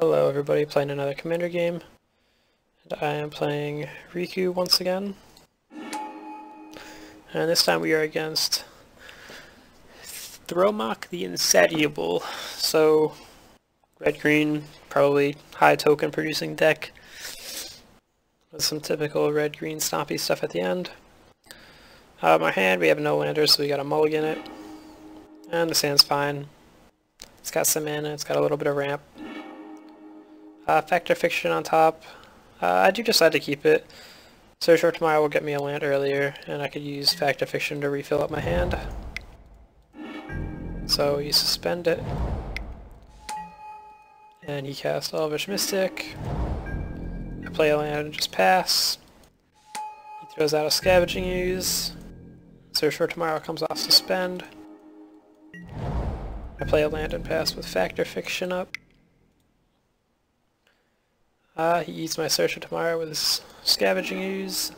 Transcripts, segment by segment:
Hello everybody, playing another Commander game, and I am playing Riku once again. And this time we are against Thromach the Insatiable. So, red-green, probably high token producing deck, with some typical red-green stompy stuff at the end. Our hand, we have no landers, so we got a mulligan it. And the hand's fine. It's got some mana, it's got a little bit of ramp. Fact or Fiction on top. I do decide to keep it. Search for Tomorrow will get me a land earlier, and I could use Fact or Fiction to refill up my hand. So you suspend it. And he casts Elvish Mystic. I play a land and just pass. He throws out a Scavenging Ooze. Search for Tomorrow comes off suspend. I play a land and pass with Fact or Fiction up. He eats my Search for Tomorrow with his Scavenging Ooze.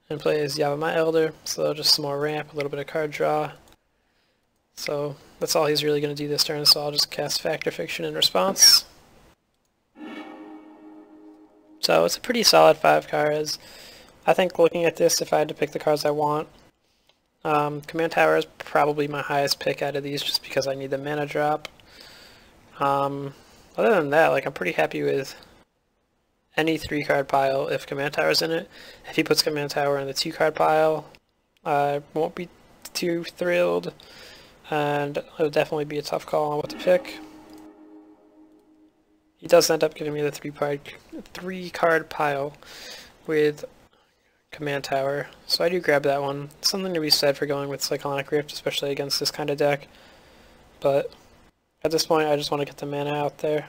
And plays Yavimaya Elder, so just some more ramp, a little bit of card draw. So that's all he's really going to do this turn, so I'll just cast Fact or Fiction in response. So it's a pretty solid 5 cards. I think looking at this, if I had to pick the cards I want, Command Tower is probably my highest pick out of these just because I need the mana drop. Other than that, like, I'm pretty happy with any 3-card pile if Command Tower's in it. If he puts Command Tower in the 2-card pile, I won't be too thrilled, and it'll definitely be a tough call on what to pick. He does end up giving me the 3-card pile with Command Tower, so I do grab that one. Something to be said for going with Cyclonic Rift, especially against this kind of deck. But at this point, I just want to get the mana out there.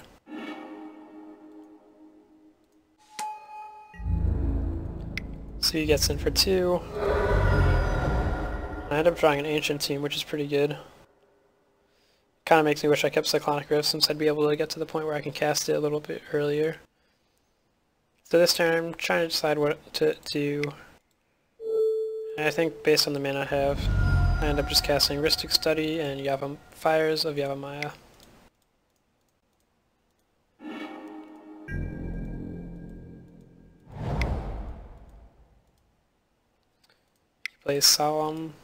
So he gets in for 2. I end up drawing an Ancient Tomb, which is pretty good. Kind of makes me wish I kept Cyclonic Rift, since I'd be able to get to the point where I can cast it a little bit earlier. So this turn, I'm trying to decide what to do. And I think based on the mana I have, I end up just casting Rhystic Study and Fires of Yavimaya. He plays Solemn,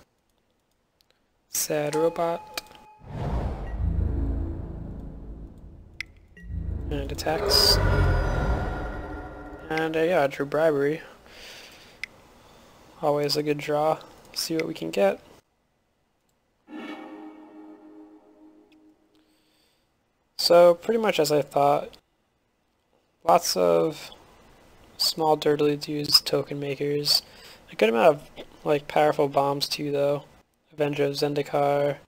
Sad Robot, and attacks. And yeah, I drew Bribery. Always a good draw. See what we can get. So pretty much as I thought. Lots of small dirtily used token makers. A good amount of like powerful bombs too though. Avenger of Zendikar.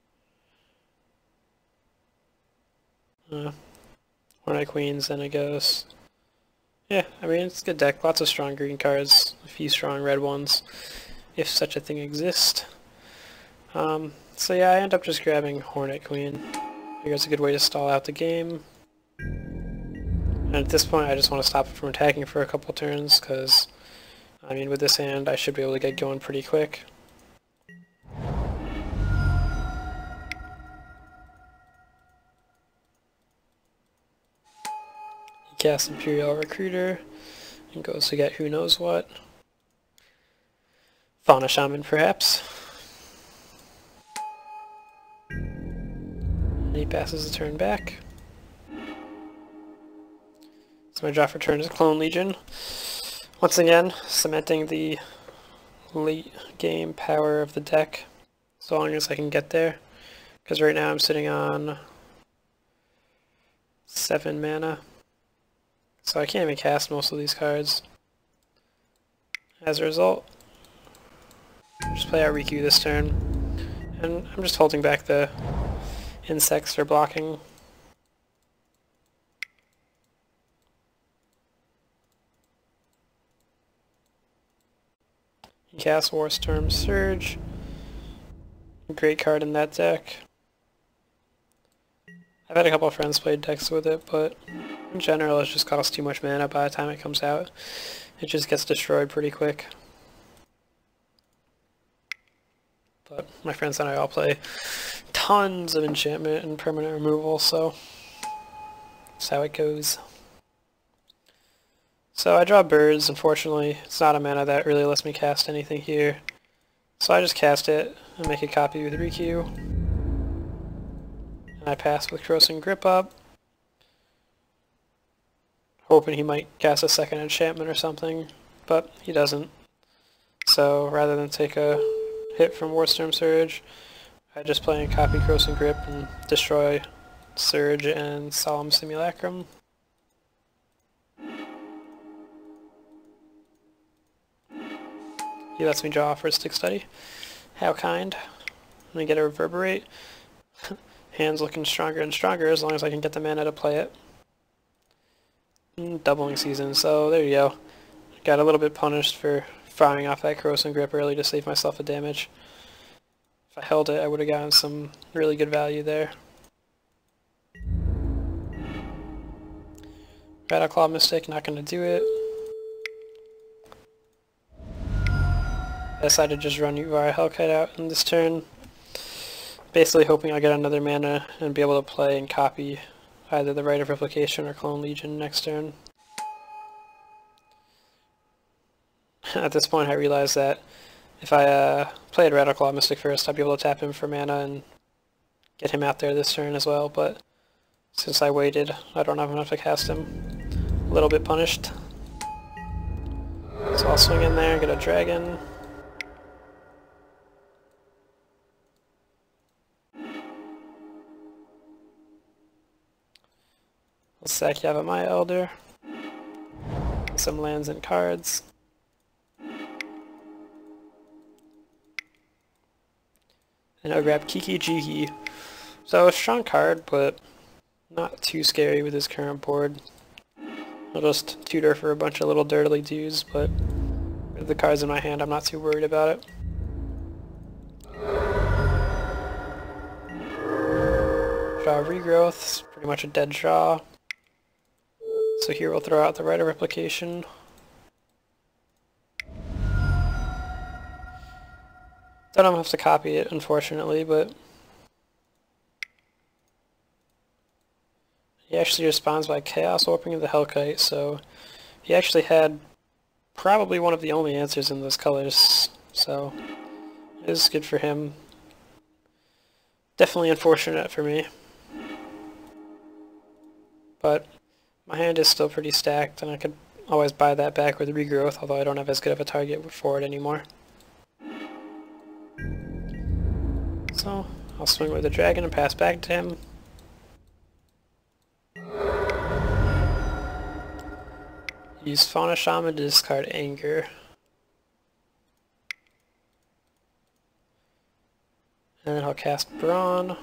Hornet Queen, Xenagos. Yeah, I mean, it's a good deck. Lots of strong green cards, a few strong red ones, if such a thing exists. So yeah, I end up just grabbing Hornet Queen. I guess it's a good way to stall out the game. And at this point, I just want to stop it from attacking for a couple turns, because, I mean, with this hand, I should be able to get going pretty quick. Cast Imperial Recruiter and goes to get who knows what. Fauna Shaman, perhaps. And he passes the turn back. So my draw for turn is Clone Legion. Once again, cementing the late game power of the deck, so long as I can get there. Because right now I'm sitting on 7 mana. So I can't even cast most of these cards. As a result, I'll just play out Riku this turn. And I'm just holding back the insects for blocking. He casts Warstorm Surge. Great card in that deck. I've had a couple of friends play decks with it, but in general it just costs too much mana by the time it comes out. It just gets destroyed pretty quick. but my friends and I all play tons of enchantment and permanent removal, so that's how it goes. So I draw birds. Unfortunately, it's not a mana that really lets me cast anything here. So I just cast it and make a copy with Riku. And I pass with Corrosive Grip up, hoping he might cast a second enchantment or something, but he doesn't. So rather than take a hit from Warstorm Surge, I just play and copy Corrosive Grip and destroy Surge and Solemn Simulacrum. He lets me draw for a Stick Study. How kind. And I get a Reverberate. Hand's looking stronger and stronger as long as I can get the mana to play it. Doubling Season, so there you go. Got a little bit punished for firing off that Corrosive Grip early to save myself a damage. If I held it, I would have gotten some really good value there. Rattleclaw Mystic, not going to do it. I decided to just run Yuvara Hellkite out in this turn. Basically hoping I'll get another mana and be able to play and copy either the Rite of Replication or Clone Legion next turn. At this point I realized that if I played Rattleclaw Mystic first, I'd be able to tap him for mana and get him out there this turn as well, but since I waited, I don't have enough to cast him. A little bit punished. So I'll swing in there, get a dragon. I'll sack Yavimaya Elder. Some lands and cards. And I'll grab Kiki-Jiki. So a strong card, but not too scary with his current board. I'll just tutor for a bunch of little dirtly dudes, but with the cards in my hand, I'm not too worried about it. Draw Regrowth, it's pretty much a dead draw. So here we'll throw out the Rite of Replication. Don't have to copy it, unfortunately, but he actually responds by Chaos Warping the Hellkite, so he actually had probably one of the only answers in those colors, so it is good for him. Definitely unfortunate for me, but my hand is still pretty stacked, and I could always buy that back with Regrowth, although I don't have as good of a target for it anymore. So I'll swing with the dragon and pass back to him. Use Fauna Shaman to discard Anger. And then I'll cast Brawn.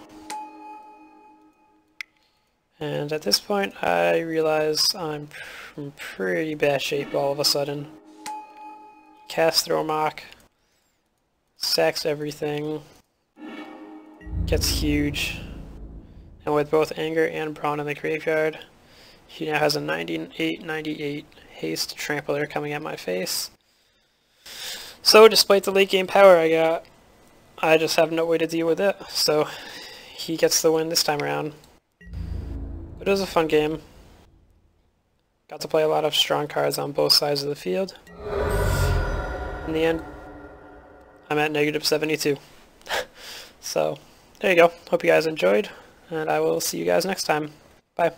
And at this point I realize I'm in pretty bad shape all of a sudden. Cast Throwmock. Sacks everything. Gets huge. And with both Anger and Brawn in the graveyard, he now has a 98/98 haste trampler coming at my face. So despite the late game power I got, I just have no way to deal with it. So he gets the win this time around. But it was a fun game. Got to play a lot of strong cards on both sides of the field. In the end, I'm at -72. So there you go. Hope you guys enjoyed, and I will see you guys next time. Bye.